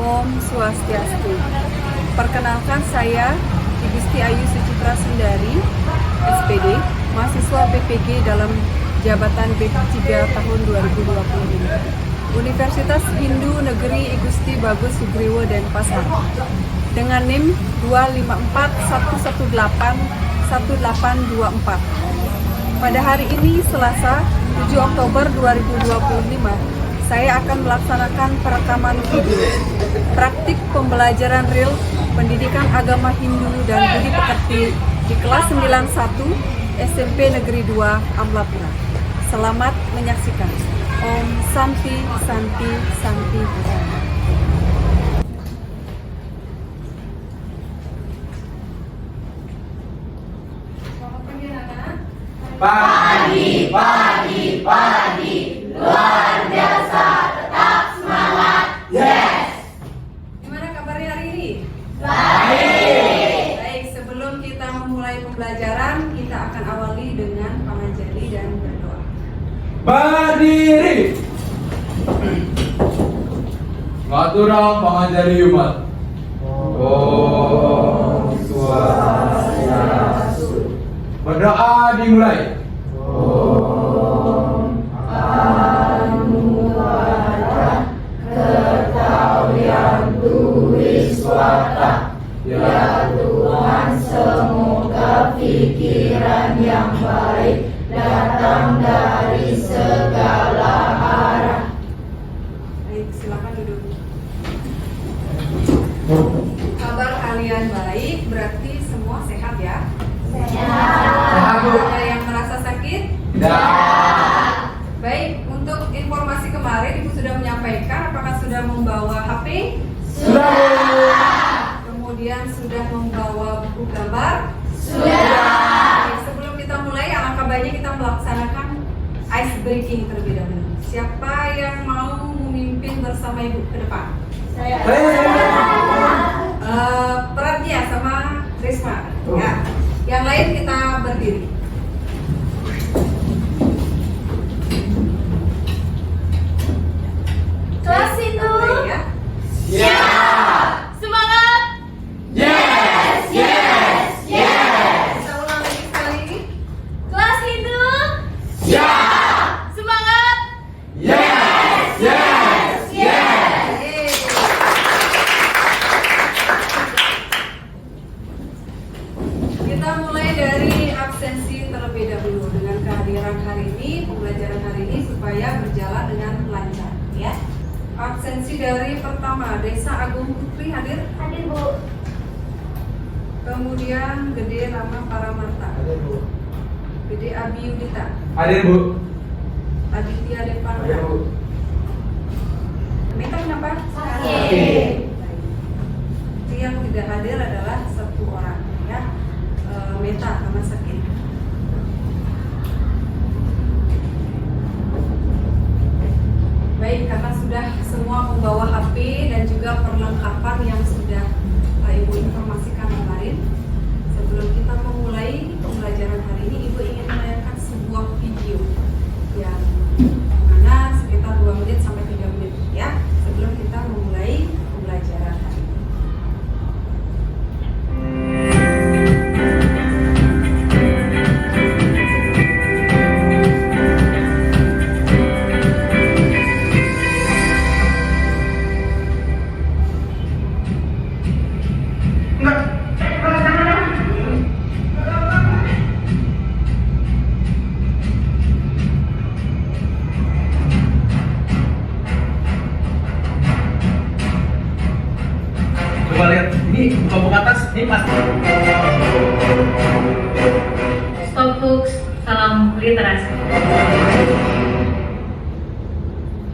Om Swastiastu. Perkenalkan saya Igusti Ayu Sucitra Sundari, SPD, mahasiswa PPG dalam jabatan B3 tahun 2025. Universitas Hindu Negeri Igusti Bagus Sugriwo Denpasar dengan NIM 25411811824. Pada hari ini Selasa 7 Oktober 2025, saya akan melaksanakan perekaman video praktik pembelajaran real pendidikan agama Hindu dan budi pekerti di kelas 91 SMP Negeri 2 Amlapura. Selamat menyaksikan. Om Santi Santi Santi. Pagi, pagi, pagi, luar biasa, tetap semangat, yes! Gimana kabarnya hari ini? Baik! Baik, sebelum kita memulai pembelajaran, kita akan awali dengan panganjali dan berdoa. Berdiri. Ngaturang panganjali umat. Om Swastiastu. Berdoa dimulai. Om Anuwada Kertawian Tuwiswata. Ya Tuhan, semoga pikiran yang baik datang dari segala arah. Baik, silakan duduk. Kabar kalian baik, berarti semua sehat ya? Sehat. Ada yang merasa sakit? Tidak. Baik, untuk informasi kemarin Ibu sudah menyampaikan apakah sudah membawa HP? Sudah. Kemudian sudah membawa buku gambar? Sudah. Baik, sebelum kita mulai, alangkah baiknya kita melaksanakan ice breaking terlebih dahulu. Siapa yang mau memimpin bersama Ibu ke depan? Saya. Pradnya sama Risma. Ya. Yang lain kita berdiri. Kelas itu. Baik, ya. Siap. Semangat. Yes, yes, yes. Kita ulang lagi sekali. Kelas itu. Siap. Semangat. Yes, yes, yes. Yeay. Kita mulai dari absensi terlebih dahulu. Dengan kehadiran hari ini, pembelajaran hari ini supaya berjalan dengan lancar, ya. Absensi dari pertama, Desa Agung Putri hadir. Hadir, Bu. Kemudian Gede Rama Paramarta, Hadir, Bu. Gede Abi Yudita, Hadir, Bu. Aditya Devana. Hadir, Bu. Meta kenapa? Sakit. Yang tidak hadir adalah satu orang, ya. Meta karena sakit. Baik, karena sudah semua membawa HP dan juga perlengkapan yang sudah Ibu informasikan kemarin. Sebelum kita memulai pembelajaran hari ini, Ibu ingin menayangkan sebuah video yang mana sekitar 2 menit sampai 3 menit, ya, sebelum kita memulai pembelajaran hari ini. Coba lihat. Ini buka-buka atas. Ini pasti. Stop folks, salam literasi.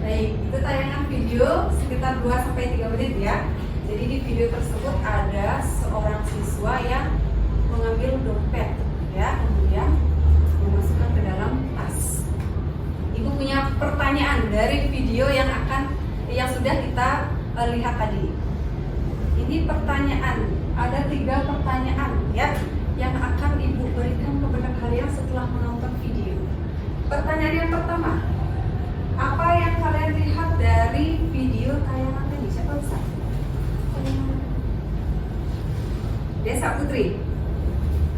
Baik, itu tayangan video sekitar 2-3 menit, ya. Jadi di video tersebut ada seorang siswa yang mengambil dompet, ya, kemudian memasukkan ke dalam tas. Ibu punya pertanyaan dari video yang sudah kita lihat tadi. Ini pertanyaan, ada 3 pertanyaan, ya, yang akan Ibu berikan kepada kalian setelah menonton video. Pertanyaan yang pertama, apa yang kalian lihat dari video tayangan ini? Siapa bisa? Desa Putri.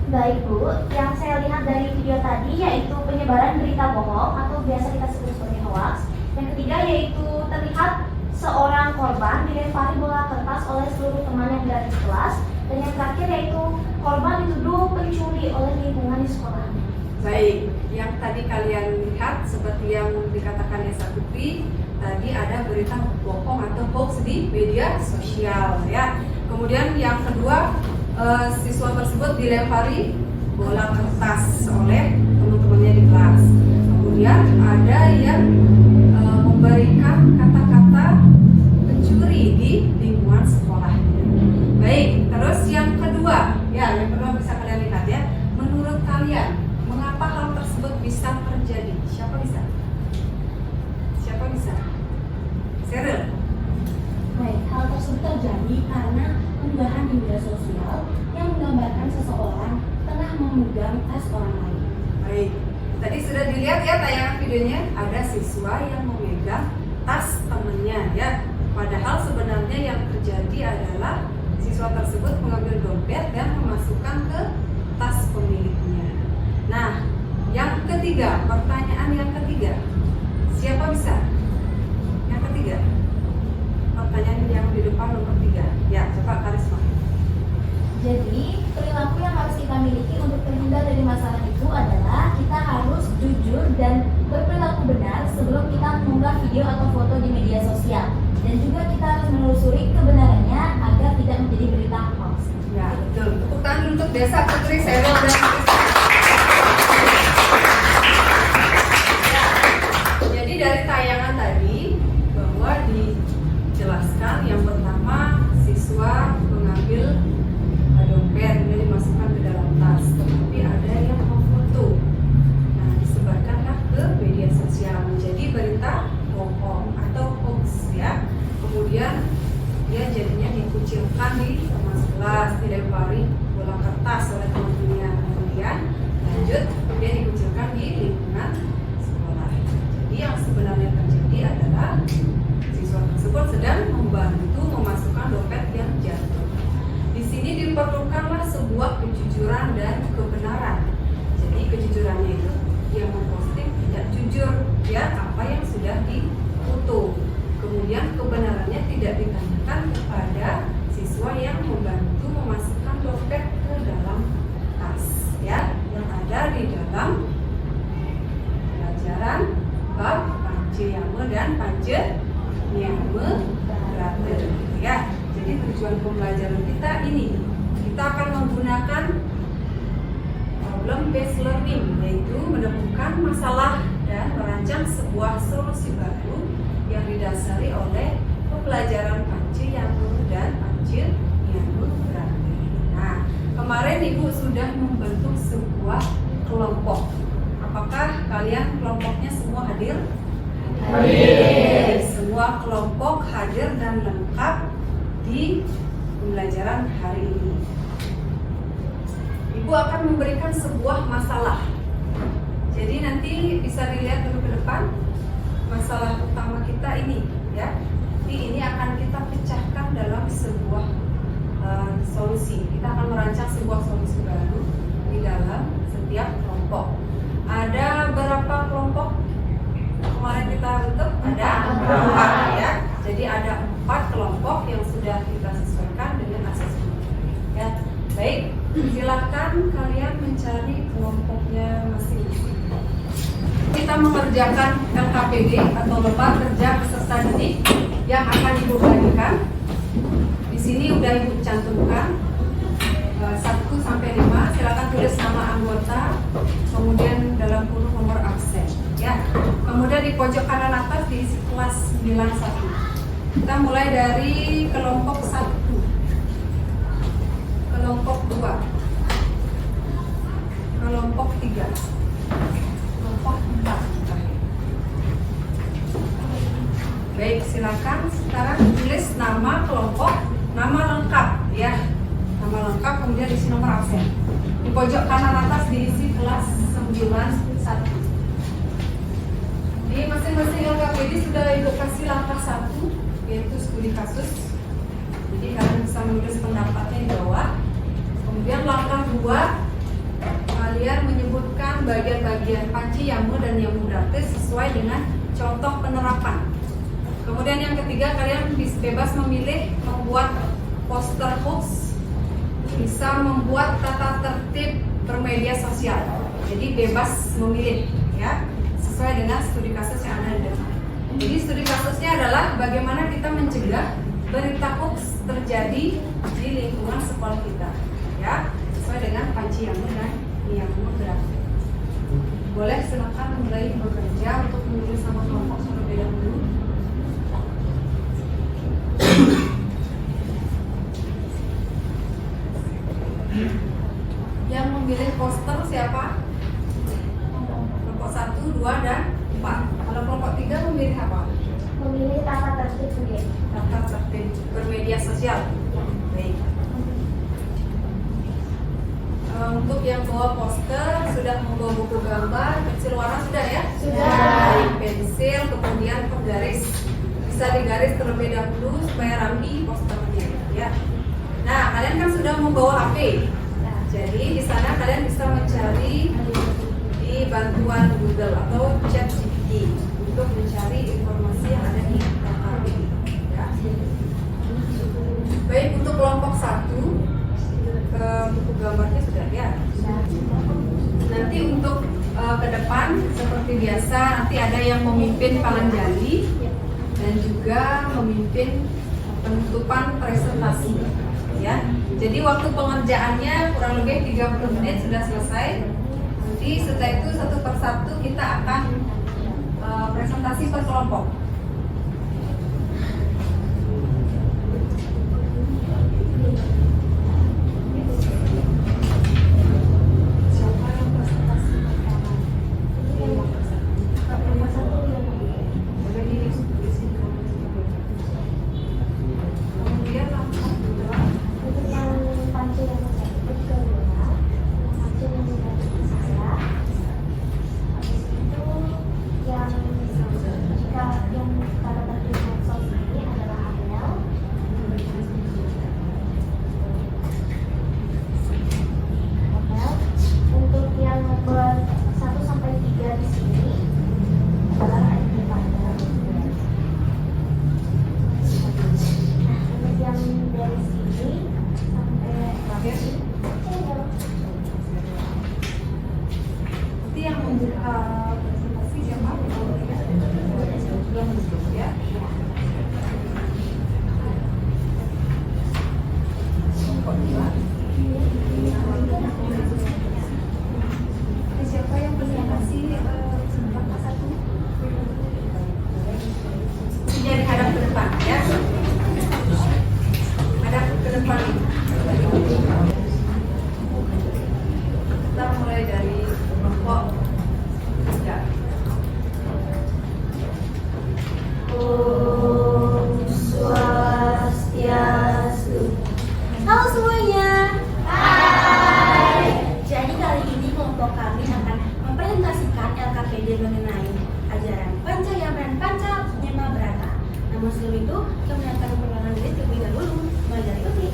Baik Bu, yang saya lihat dari video tadi yaitu penyebaran berita bohong atau biasa kita sebut sebagai hoax. Yang ketiga yaitu terlihat seorang korban dilempari bola kertas oleh seluruh teman yang berada di kelas. Dan yang terakhir yaitu korban dituduh pencuri oleh lingkungan di sekolah. Baik, yang tadi kalian lihat seperti yang dikatakan Desa Putri, tadi ada berita bohong atau hoax di media sosial ya. Kemudian yang kedua, siswa tersebut dilempari bola kertas oleh teman-temannya di kelas. Kemudian ada yang memberikan kata-kata pencuri di lingkungan sekolahnya. Baik, terus yang kedua, ya yang kedua bisa kalian lihat ya. Menurut kalian, mengapa hal tersebut bisa terjadi? Siapa bisa? Siapa bisa? Seril. Baik, hal tersebut terjadi karena unggahan di media sosial yang menggambarkan seseorang tengah memegang tas orang lain. Baik, tadi sudah dilihat ya tayangan videonya, ada siswa yang memegang tas temannya ya. Padahal sebenarnya yang terjadi adalah siswa tersebut mengambil dompet dan memasukkan ke tas pemiliknya. Nah, yang ketiga, pertanyaan yang ketiga, siapa bisa? Yang ketiga, pertanyaan yang di depan nomor 3. Ya, coba Karisma. Jadi, perilaku yang harus kita miliki untuk terhindar dari masalah itu adalah kita harus jujur dan berperilaku benar sebelum kita mengunggah video atau foto di media sosial. Dan juga kita harus menelusuri kebenarannya agar tidak menjadi berita hoax. Ya, betul. Tepuk tangan untuk Desa Putri, Seril, dan Krista. Ya, jadi dari tayangan tadi bahwa dijelaskan yang pertama siswa mengambil dompet kemudian dimasukkan ke dalam tas, tetapi ada yang memfoto. Nah, disebarkanlah ke media sosial menjadi berita bohong atau hoax ya. Kemudian dia jadinya dikucilkan di teman kelas, dilempari bola kertas oleh teman-temannya. Kemudian lanjut dia dikucilkan di lingkungan sekolah. Jadi yang sebenarnya terjadi adalah siswa tersebut sedang membantu memasukkan dompet yang jatuh. Di sini diperlukanlah sebuah kejujuran dan kebenaran. Jadi kejujurannya itu yang memposting tidak jujur ya apa yang sudah difoto. Kemudian kebenarannya tidak ditanyakan kepada siswa yang membantu memasukkan dompet ke dalam tas ya yang ada di dalam pelajaran bab Panceyame dan Panceniame Brate ya. Jadi tujuan pembelajaran kita ini, kita akan menggunakan problem based learning, yaitu menemukan masalah dan merancang sebuah solusi baru yang didasari oleh pembelajaran Panceyame dan Panceniame Brate. Nah, kemarin Ibu sudah membentuk sebuah kelompok. Apakah kalian kelompoknya semua hadir? Hadir. Semua kelompok hadir dan lengkap di pembelajaran hari ini. Ibu akan memberikan sebuah masalah. Jadi nanti bisa dilihat dulu ke depan masalah utama kita ini ya. Jadi ini akan kita pecahkan dalam sebuah solusi. Kita akan merancang sebuah solusi baru di dalam setiap kelompok. Ada berapa kelompok kemarin kita bentuk? Ada 4 ya. Jadi ada 4 kelompok yang sudah kita sesuaikan dengan asesmen ya. Baik, silakan kalian mencari kelompoknya masing-masing. Kita mengerjakan LKPD atau lembar kerja peserta didik yang akan Ibu bagikan. Di sini udah Ibu cantumkan 1 sampai 5. Silakan tulis nama anggota, kemudian dalam kurung nomor absen ya. Kemudian di pojok kanan atas diisi kelas 91. Kita mulai dari kelompok 1, kelompok 2, kelompok 3, kelompok 4. Baik, silakan sekarang tulis nama kelompok, nama lengkap ya. Nama lengkap kemudian diisi nomor absen. Di pojok kanan atas diisi kelas 91. Di masing-masing LKPD sudah Ibu kasih langkah 1, yaitu studi kasus. Jadi kalian bisa menulis pendapatnya di bawah. menjelaskan bagian-bagian panci yamu dan yamu gratis sesuai dengan contoh penerapan. Kemudian yang ketiga, kalian bebas memilih membuat poster hoax, bisa membuat tata tertib bermedia sosial. Jadi bebas memilih ya, sesuai dengan studi kasus yang ada di depan. Jadi studi kasusnya adalah bagaimana kita mencegah berita hoax terjadi di lingkungan sekolah kita ya, sesuai dengan panci yamu dan yamu gratis. Boleh silakan mulai bekerja untuk menulis nama kelompok terlebih dahulu. Yang memilih poster siapa? Kelompok 1, 2, dan 4. Kalau kelompok 3 memilih apa? Memilih tata tertib juga. Tata tertib bermedia sosial. Baik. Untuk yang bawa poster sudah membawa buku gambar, pensil warna sudah ya? Sudah. Baik, pensil, kemudian penggaris. Bisa digaris terlebih dahulu supaya rapi posternya ya. Nah, kalian kan sudah membawa HP. Jadi di sana kalian bisa mencari di bantuan Google atau ChatGPT untuk mencari informasi yang ada di HP. Ya. Baik, untuk kelompok 1 buku gambarnya sudah ya. Nanti untuk ke depan seperti biasa nanti ada yang memimpin Palanjali dan juga memimpin penutupan presentasi ya. Jadi waktu pengerjaannya kurang lebih 30 menit sudah selesai. Nanti setelah itu satu persatu kita akan presentasi per kelompok. Siapa yang presentasi pertama? Boleh ditulisin. Kemudian langsung kedua. Untuk yang panci yang tertib kedua, panci yang gratis saya. Habis itu yang jika yang tata tertib medsos ini adalah Abel. Untuk yang nomor 1 sampai 3 di sini adalah independen. Untuk yang dari sini sampai Terakhir. Nanti yang membuka presentasi siapa? Ya. Siapa yang presentasi kelompok 1? Jadi hadap ke depan ya. Hadap ke depan. Kita mulai dari kelompok 3. Om Swastiastu. Halo semuanya. Hai. Jadi kali ini kelompok kami akan mempresentasikan LKPD mengenai ajaran Pancayama dan Pancayama Brata. Namun sebelum itu, kami akan memperkenalkan diri terlebih dahulu. Mulai dari Putri.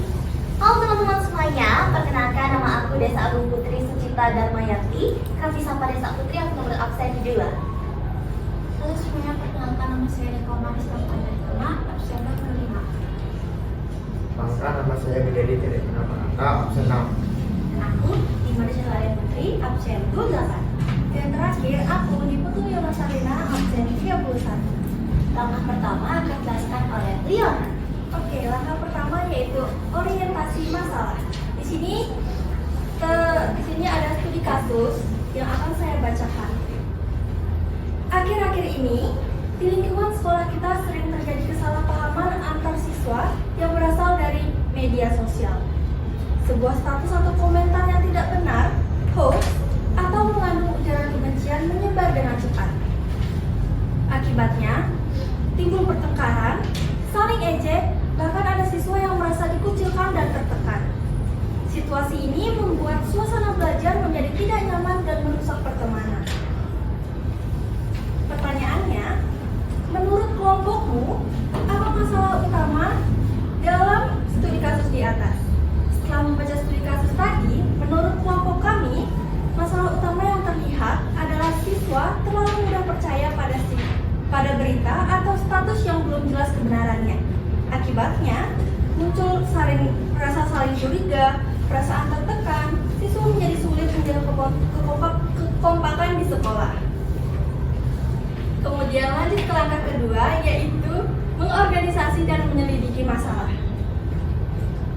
Halo teman-teman semuanya, perkenalkan nama aku Desa Agung Putri Sucipta Darmayati, Kami Sapa Desa Putri yang nomor absen 2. Halo semuanya, perkenalkan nama saya Deko Maris Tampanjana, absen 5. Maka nama saya Bidadi Tidak Kenapa absen 6. Dan aku Dimana Syahrian Putri, absen 28. Dan terakhir, aku Niputu Yona Sarina, absen 31. Langkah pertama akan dijelaskan oleh Liona. Oke, langkah pertama yaitu orientasi masalah. Di sini ada studi kasus yang akan saya bacakan. Akhir-akhir ini, di lingkungan sekolah kita sering terjadi kesalahpahaman antar siswa yang berasal dari media sosial. Sebuah status atau komentar yang tidak benar, hoax, atau mengandung ujaran kebencian menyebar dengan cepat. Akibatnya, timbul pertengkaran, saling ejek, bahkan ada siswa yang merasa dikucilkan dan tertekan. Situasi ini membuat suasana belajar menjadi tidak nyaman dan merusak pertemanan. Pertanyaannya, menurut kelompokmu, apa masalah utama dalam studi kasus di atas? Setelah membaca studi kasus tadi, menurut Akibatnya, muncul rasa saling curiga, perasaan tertekan, siswa menjadi sulit menjaga kekompakan di sekolah. Kemudian lanjut ke langkah kedua, yaitu mengorganisasi dan menyelidiki masalah.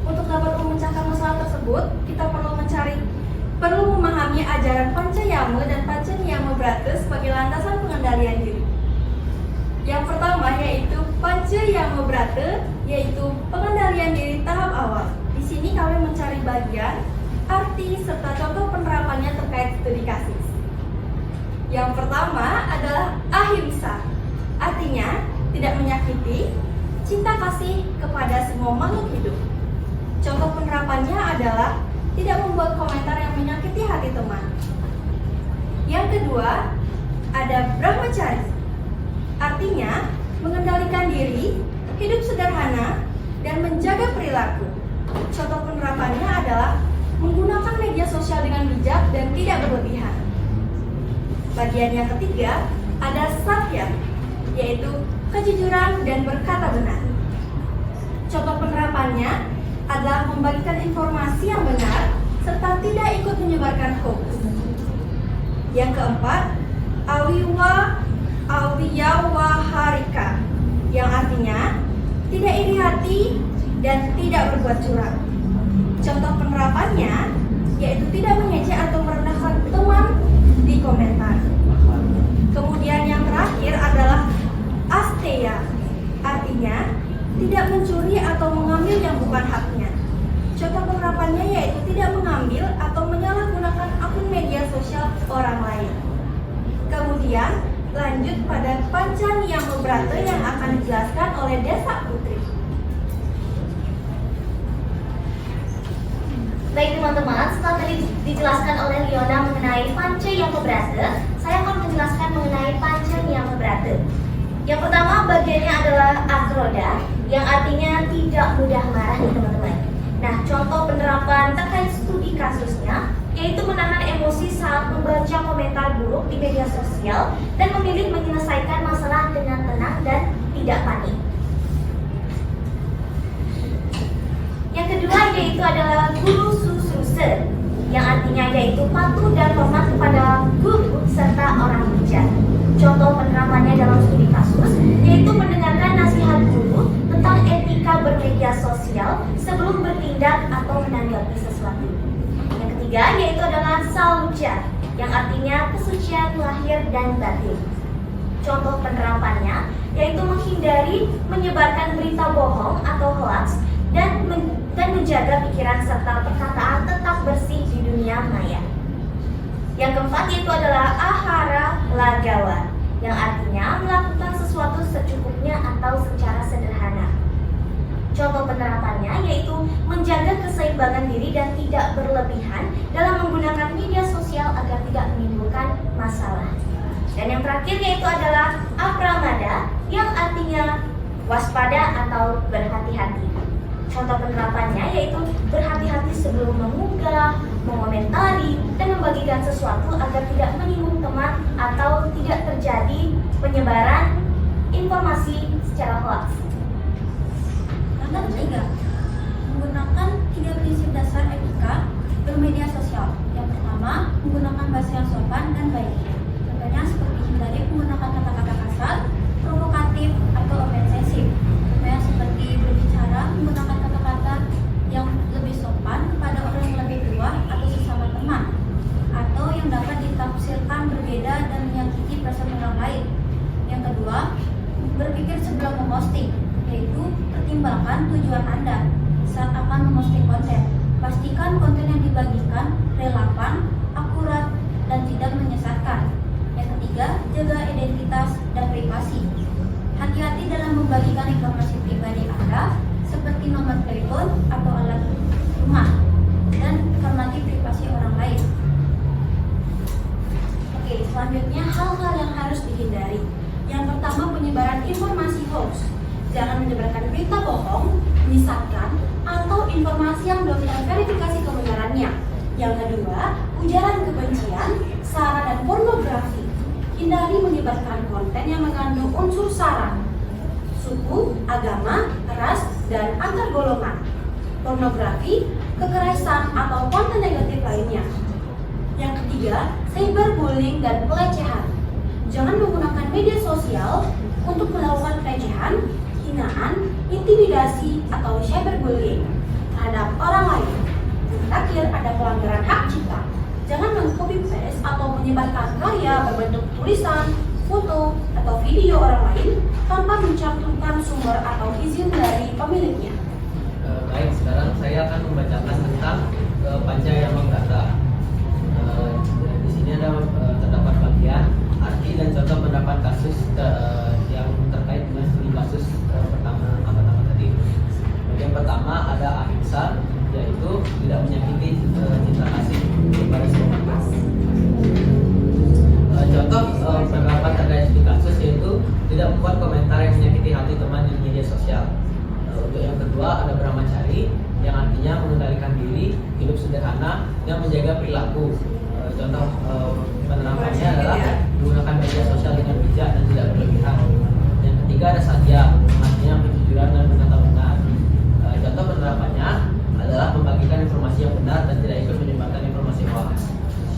Untuk dapat memecahkan masalah tersebut, kita perlu memahami ajaran Pancayama dan Pancaniama Brata sebagai landasan pengendalian diri. Yang pertama yaitu Pancayama Brata, yaitu pengendalian diri tahap awal. Di sini kami mencari bagian, arti, serta contoh penerapannya terkait studi kasus. Yang pertama adalah ahimsa, artinya tidak menyakiti, cinta kasih kepada semua makhluk hidup. Contoh penerapannya adalah tidak membuat komentar yang menyakiti hati teman. Yang kedua, ada brahmacari, artinya mengendalikan diri, hidup sederhana, dan menjaga perilaku. Contoh penerapannya adalah menggunakan media sosial dengan bijak dan tidak berlebihan. Bagian yang ketiga, ada satya, yaitu kejujuran dan berkata benar. Contoh penerapannya adalah membagikan informasi yang benar serta tidak ikut menyebarkan hoax. Yang keempat, awiyawaharika, yang artinya tidak iri hati dan tidak berbuat curang. Contoh penerapannya yaitu tidak mengejek atau merendahkan teman di komentar. Kemudian yang terakhir adalah asteya, artinya tidak mencuri atau mengambil yang bukan haknya. Contoh penerapannya yaitu tidak mengambil atau menyalahgunakan akun media sosial orang lain. Kemudian lanjut pada Pancaniama Brata yang akan dijelaskan oleh Desa Putri. Baik teman-teman, setelah tadi dijelaskan oleh Liona mengenai Pancayama Brata, saya akan menjelaskan mengenai Pancaniama Brata. Yang pertama bagiannya adalah akroda, yang artinya tidak mudah marah nih teman-teman. Nah, contoh penerapan terkait studi kasusnya yaitu menahan emosi saat membaca komentar buruk di media sosial dan memilih menyelesaikan masalah dengan tenang dan tidak panik. Yang kedua yaitu adalah guru susruse, yang artinya yaitu patuh dan hormat kepada guru serta orang bijak. Contoh penerapannya dalam studi kasus yaitu mendengarkan nasihat guru tentang etika bermedia sosial sebelum bertindak atau menanggapi sesuatu. Yang ketiga yaitu adalah sauja, yang artinya kesucian lahir dan batin. Contoh penerapannya yaitu menghindari menyebarkan berita bohong atau hoax dan menjaga pikiran serta perkataan tetap bersih di dunia maya. Yang keempat yaitu adalah ahara lagawa, yang artinya melakukan sesuatu secukupnya atau secara sederhana. Contoh penerapannya yaitu menjaga keseimbangan diri dan tidak berlebihan dalam menggunakan media sosial agar tidak menimbulkan masalah. Dan yang terakhir yaitu adalah apramada, yang artinya waspada atau berhati-hati. Contoh penerapannya yaitu berhati-hati sebelum mengunggah, mengomentari, dan membagikan sesuatu agar tidak menyinggung teman atau tidak terjadi penyebaran informasi secara hoax. Langkah ketiga, menggunakan 3 prinsip dasar etika bermedia sosial. Yang pertama, menggunakan bahasa yang sopan dan baik. Contohnya seperti hindari menggunakan kata-kata kasar, provokatif, atau ofensif. Contohnya seperti berbicara menggunakan kata-kata yang lebih sopan kepada orang yang lebih tua atau sesama teman, atau yang dapat ditafsirkan berbeda dan menyakiti perasaan orang lain. Yang kedua, berpikir sebelum memposting, yaitu pertimbangkan tujuan Anda saat akan memposting konten. Pastikan konten yang dibagikan relevan, akurat, dan tidak menyesatkan. Yang ketiga, jaga identitas dan privasi. Hati-hati dalam membagikan informasi pribadi Anda seperti nomor telepon atau alat rumah, dan hormati privasi orang lain. Oke, selanjutnya hal-hal yang harus dihindari. Yang pertama, penyebaran informasi hoax. Jangan menyebarkan berita bohong, misalkan, atau informasi yang belum terverifikasi kebenarannya. Yang kedua, ujaran kebencian, sara dan pornografi. Hindari menyebarkan konten yang mengandung unsur sara, suku, agama, ras, dan antar golongan, pornografi, kekerasan, atau konten negatif lainnya. Yang ketiga, cyberbullying dan pelecehan. Jangan menggunakan media sosial untuk melakukan pelecehan, hinaan, intimidasi, atau cyberbullying terhadap orang lain. Yang terakhir, ada pelanggaran hak cipta. Jangan meng-copy paste atau menyebarkan karya berbentuk tulisan, foto, atau video orang lain tanpa mencantumkan sumber atau izin dari pemiliknya. Baik, sekarang saya akan membacakan tentang Panca yang Menggata. Di sini ada terdapat bagian arti dan contoh pendapat kasus yang terkait dengan studi kasus pertama tadi. Bagian pertama ada ahimsa, yaitu tidak menyakiti cinta kasih kepada sesama. Contoh pendapat terkait studi kasus yaitu tidak membuat komentar yang menyakiti hati teman di media sosial. Untuk yang kedua ada brahmacari, yang artinya mengendalikan diri, hidup sederhana, dan menjaga perilaku. Contoh penerapannya adalah menggunakan media sosial dengan bijak dan tidak berlebihan. Yang ketiga ada satya, yang artinya kejujuran dan berkata benar. Contoh penerapannya adalah membagikan informasi yang benar dan tidak ikut menyebarkan informasi hoax.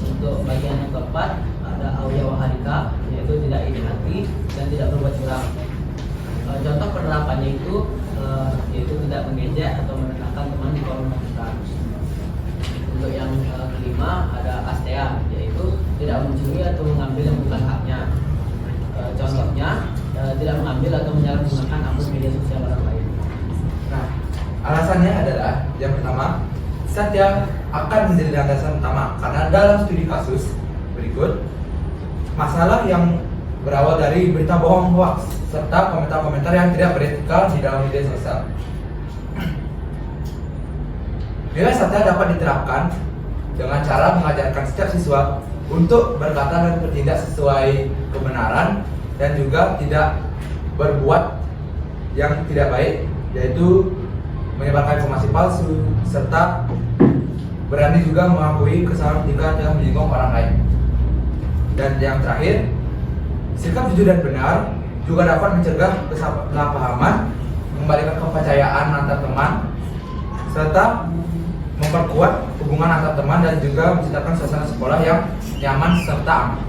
Untuk bagian yang keempat ada auya waharika, yaitu tidak iri hati dan tidak berbuat curang. Contoh penerapannya itu yaitu tidak mengejek atau merendahkan teman di kolom komentar. Untuk yang kelima ada astea, yaitu tidak mencuri atau mengambil yang bukan haknya. Contohnya tidak mengambil atau menyalahgunakan akun media sosial orang lain. Nah, alasannya adalah yang pertama, satya akan menjadi landasan utama karena dalam studi kasus berikut masalah yang berawal dari berita bohong hoax serta komentar-komentar yang tidak beretika di dalam media sosial. Nilai satya dapat diterapkan dengan cara mengajarkan setiap siswa untuk berkata dan bertindak sesuai kebenaran dan juga tidak berbuat yang tidak baik, yaitu menyebarkan informasi palsu serta berani juga mengakui kesalahan jika telah menyinggung orang lain. Dan yang terakhir, sikap jujur dan benar juga dapat mencegah kesalahpahaman, mengembalikan kepercayaan antar teman, serta memperkuat hubungan antar teman dan juga menciptakan suasana sekolah yang nyaman serta aman.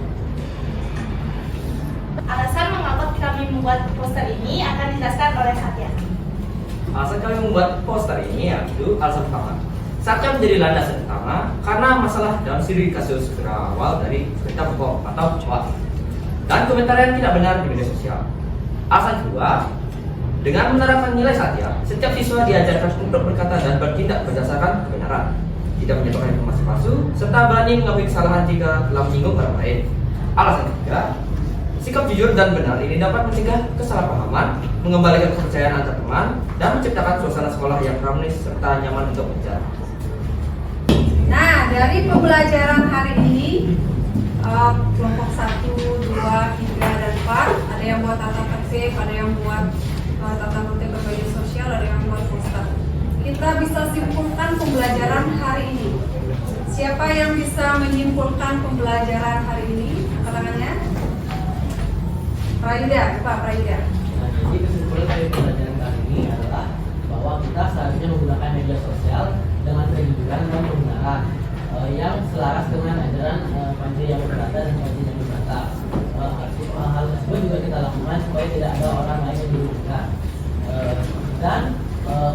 Alasan mengapa kami membuat poster ini akan dijelaskan oleh Satya. Alasan kami membuat poster ini yaitu alasan pertama, Satya menjadi landasan utama karena masalah dalam studi kasus berawal dari berita bohong atau hoax dan komentar yang tidak benar di media sosial. Alasan kedua, dengan menerapkan nilai satya, setiap siswa diajarkan untuk berkata dan bertindak berdasarkan kebenaran, tidak menyebarkan informasi palsu, serta berani mengakui kesalahan jika telah menyinggung orang lain. Alasan ketiga, sikap jujur dan benar ini dapat mencegah kesalahpahaman, mengembalikan kepercayaan antar teman, dan menciptakan suasana sekolah yang harmonis serta nyaman untuk belajar. Nah, dari pembelajaran hari ini kelompok 1, 2, 3, dan 4 ada yang buat tata tertib, ada yang buat tata tertib bermedia sosial, ada yang buat poster. Kita bisa simpulkan pembelajaran hari ini. Siapa yang bisa menyimpulkan pembelajaran hari ini? Angkat tangannya. Praida, Pak Praida. Nah, jadi kesimpulan dari pembelajaran kali ini adalah bahwa kita seharusnya menggunakan media sosial dengan kejujuran dan kebenaran yang selaras dengan ajaran Panca yang Menggata dan Panca yang Menggata. Hal tersebut juga kita lakukan supaya tidak ada orang lain yang dirugikan. Dan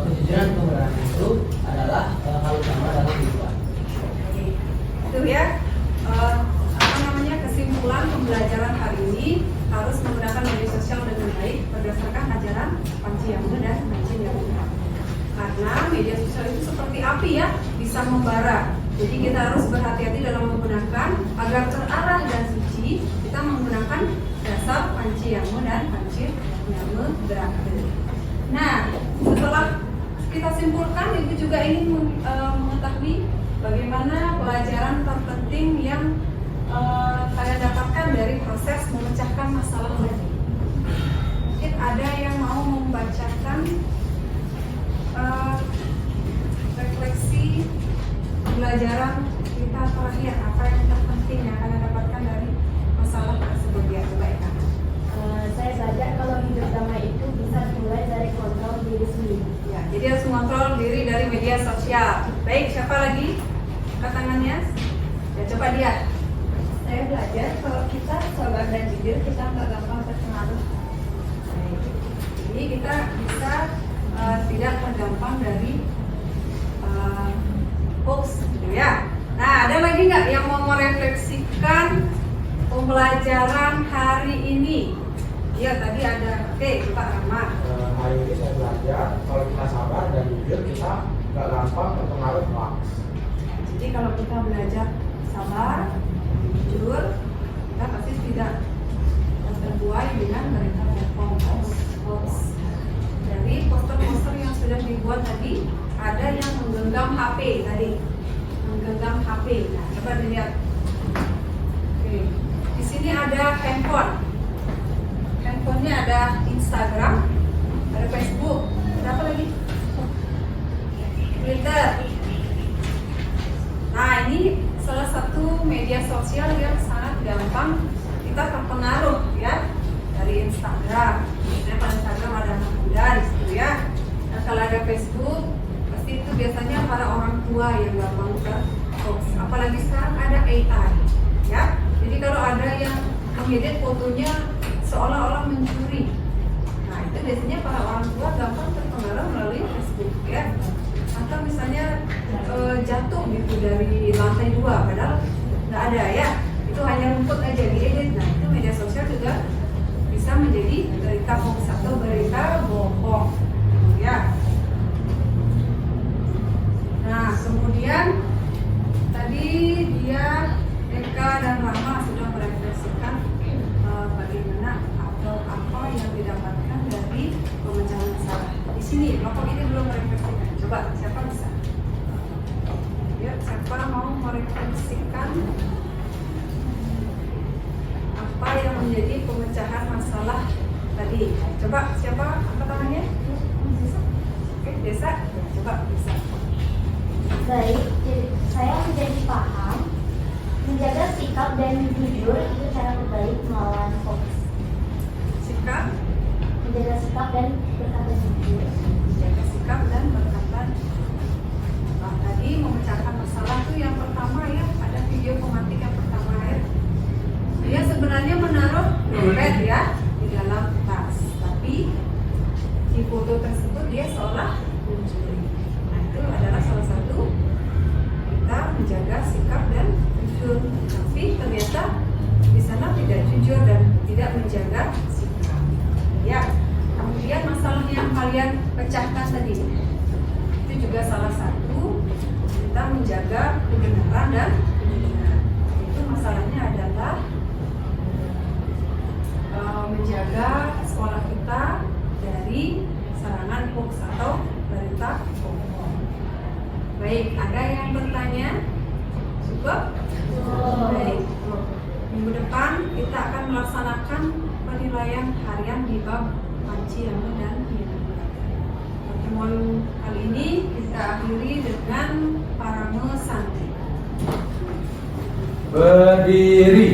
kejujuran dan kebenaran itu adalah hal utama dalam kehidupan. Itu ya, kesimpulan pembelajaran hari ini harus menggunakan media sosial dengan baik berdasarkan ajaran Panca yang Menggata dan Panca yang Menggata. Karena media sosial itu seperti api ya, bisa membara. Jadi kita harus berhati-hati dalam menggunakan agar terarah dan suci. Kita menggunakan dasar Panca yang Menggata dan Panca yang Menggata. Nah, setelah kita simpulkan, Ibu juga ingin mengetahui bagaimana pelajaran terpenting yang kalian dapatkan dari proses memecahkan masalah tadi. Mungkin ada yang mau membacakan refleksi pembelajaran kita terakhir, apa yang terpenting yang kalian dapatkan dari masalah tersebut ya, baik. Saya belajar kalau hidup damai itu bisa dimulai dari kontrol diri sendiri. Ya, Jadi harus mengontrol diri dari media sosial. Baik, siapa lagi? Angkat tangannya. Ya, coba dia. Saya belajar kalau kita sabar dan jujur, kita nggak gampang terpengaruh. Baik. Jadi kita bisa tidak tergampang dari hoax gitu ya. Nah, ada lagi nggak yang mau merefleksikan pembelajaran hari ini? Iya, tadi ada. Oke, Pak Rama. Hari ini saya belajar kalau kita sabar dan jujur kita nggak gampang terpengaruh hoax. Jadi kalau kita belajar sabar, jujur, kita pasti tidak terbuai dengan berita bohong, hoax. Dari poster-poster yang sudah dibuat tadi, ada yang menggenggam HP tadi, menggenggam HP. Nah, coba dilihat. Oke, di sini ada handphone. Handphonenya ada Instagram, ada Facebook, ada apa lagi? Twitter. Nah, ini salah satu media sosial yang sangat gampang kita terpengaruh ya, dari Instagram. Nah, pada Instagram ada anak muda di situ ya. Nah, kalau ada Facebook, pasti itu biasanya para orang tua yang gampang ke hoax. Apalagi sekarang ada AI ya. Jadi kalau ada yang mengedit fotonya seolah-olah mencuri, nah itu biasanya para orang tua gampang terpengaruh melalui Facebook ya. Atau misalnya jatuh gitu dari lantai 2 padahal nggak ada ya, itu hanya rumput aja diedit. Nah itu media sosial juga bisa menjadi berita hoax atau berita bohong ya. Nah kemudian tadi dia Eka dan Rama sudah merefleksikan bagaimana atau apa yang didapatkan dari pemecahan masalah. Di sini kelompok ini belum merefleksikan. Coba siapa bisa? Ya, siapa mau merefleksikan apa yang menjadi pemecahan masalah tadi? Coba siapa angkat tangannya? Oke, Desa. Coba bisa. Baik, jadi saya menjadi paham menjaga sikap dan jujur itu cara terbaik melawan hoax. Sikap, Menjaga sikap dan berkata jujur. jaga sikap dan berkata. Nah, tadi memecahkan masalah itu yang pertama ya, ada video pemantik yang pertama ya. Dia sebenarnya menaruh dompet ya di dalam tas, tapi di foto tersebut dia seolah mencuri. Nah itu adalah salah satu kita menjaga sikap dan jujur, tapi ternyata di sana tidak jujur dan tidak menjaga sikap. Ya, kemudian masalah yang kalian pecahkan tadi itu juga salah satu kita menjaga kebenaran dan kejujuran. Itu masalahnya adalah menjaga sekolah kita dari serangan hoax atau berita bohong. Baik, ada yang bertanya? Cukup? Baik. Minggu depan kita akan melaksanakan penilaian harian di bab panci ilmu dan nilai. Pertemuan kali ini kita akhiri dengan parame santi. Berdiri.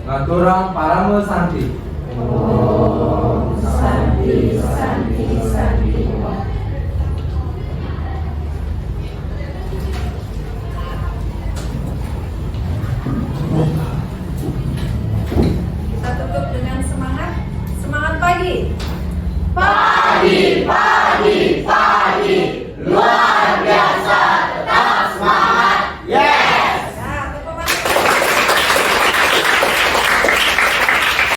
Ngaturang parame santi.